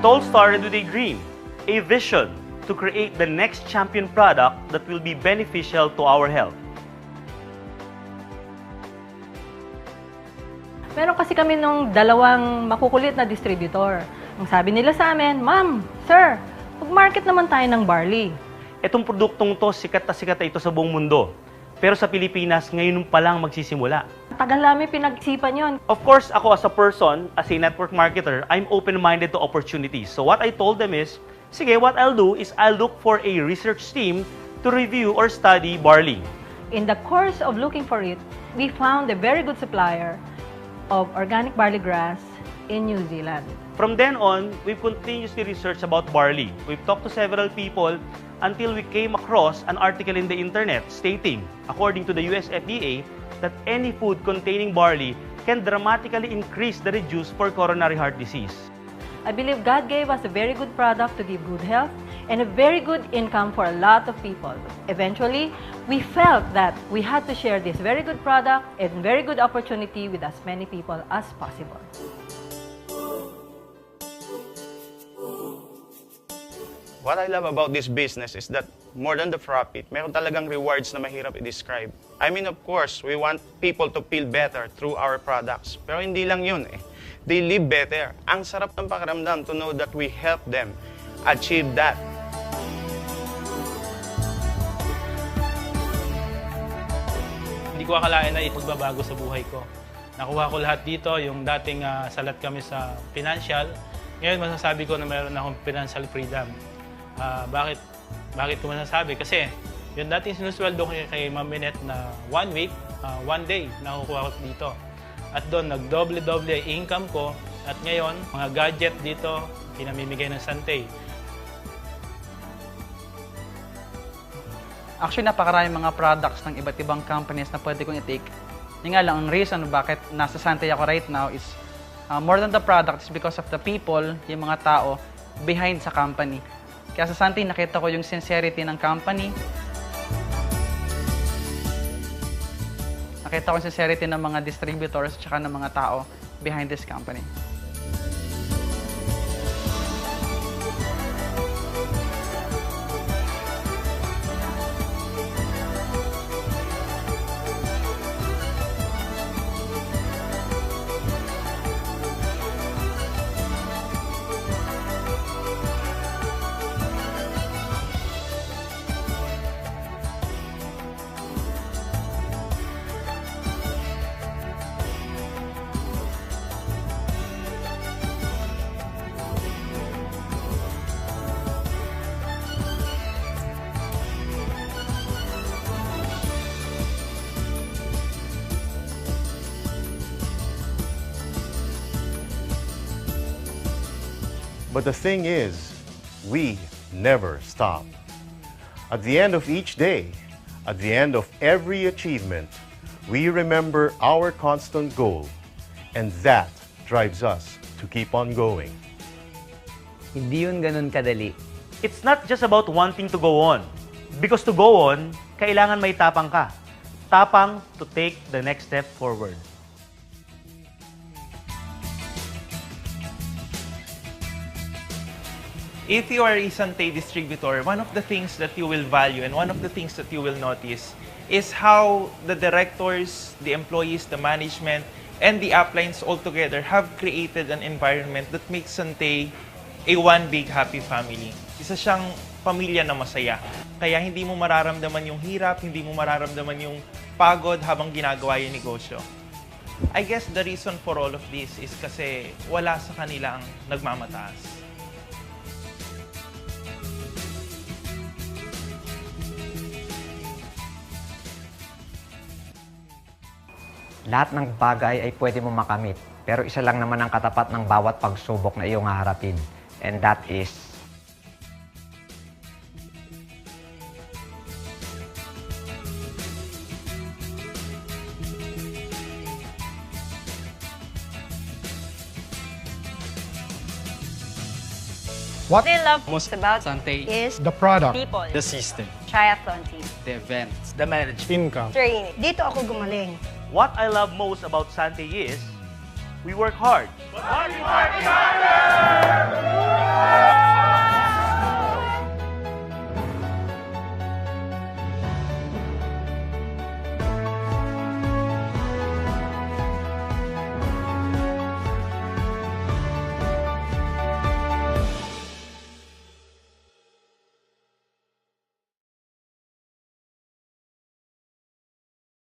It all started with a dream, a vision to create the next champion product that will be beneficial to our health. Meron kasi kami nung dalawang makukulit na distributor. Ang sabi nila sa amin, Ma'am, Sir, mag-market naman tayo ng barley. Itong produktong to, sikat na ito sa buong mundo. Pero sa Pilipinas, ngayon pa lang magsisimula. Tagal namin pinag-isipan yon. Of course, ako as a person, as a network marketer, I'm open-minded to opportunities. So what I told them is, sige, what I'll do is I'll look for a research team to review or study barley. In the course of looking for it, we found a very good supplier of organic barley grass in New Zealand. From then on, we've continuously researched about barley. We've talked to several people until we came across an article in the internet stating, according to the US FDA, that any food containing barley can dramatically increase the risk for coronary heart disease. I believe God gave us a very good product to give good health and a very good income for a lot of people. Eventually, we felt that we had to share this very good product and very good opportunity with as many people as possible. What I love about this business is that more than the profit, meron talagang rewards na mahirap i-describe. I mean, of course, we want people to feel better through our products. Pero hindi lang yun eh. They live better. Ang sarap ng pakiramdam to know that we help them achieve that. Hindi ko akalain na ipagbabago sa buhay ko. Nakuha ko lahat dito, yung dating salat kami sa financial. Ngayon masasabi ko na meron akong financial freedom. Bakit ko masasabi? Kasi yung dating sinusweldo ko kay Ma'am Minette na 1 week, 1 day nakukuha ko dito. At doon, nagdoble-doble ang income ko. At ngayon, mga gadget dito, pinamimigay ng Santay. Actually, napakaraming mga products ng iba't ibang companies na pwede kong i-take. Yung nga lang, ang reason bakit nasa Santay ako right now is more than the product is because of the people, yung mga tao, behind sa company. Kaya sa Santay, nakita ko yung sincerity ng company. Nakita ko yung sincerity ng mga distributors at ng mga tao behind this company. But the thing is, we never stop. At the end of each day, at the end of every achievement, we remember our constant goal, and that drives us to keep on going. Hindi yun ganun kadali. It's not just about wanting to go on. Because to go on, kailangan may tapang ka. Tapang to take the next step forward. If you are a Santay distributor, one of the things that you will value and one of the things that you will notice is how the directors, the employees, the management, and the uplines all together have created an environment that makes Santay a one big happy family. Isa siyang pamilya na masaya. Kaya hindi mo mararamdaman yung hirap, hindi mo mararamdaman yung pagod habang ginagawa yung negosyo. I guess the reason for all of this is kasi wala sa kanila ang nagmamataas. Lahat ng bagay ay pwede mo makamit. Pero isa lang naman ang katapat ng bawat pagsubok na iyong haharapin. And that is What I love most about Santay is the product, people, the system, triathlon team, the events, The management. income. training. Dito ako gumaling. What I love most about Santay is, we work hard. But working hard is harder! Bye!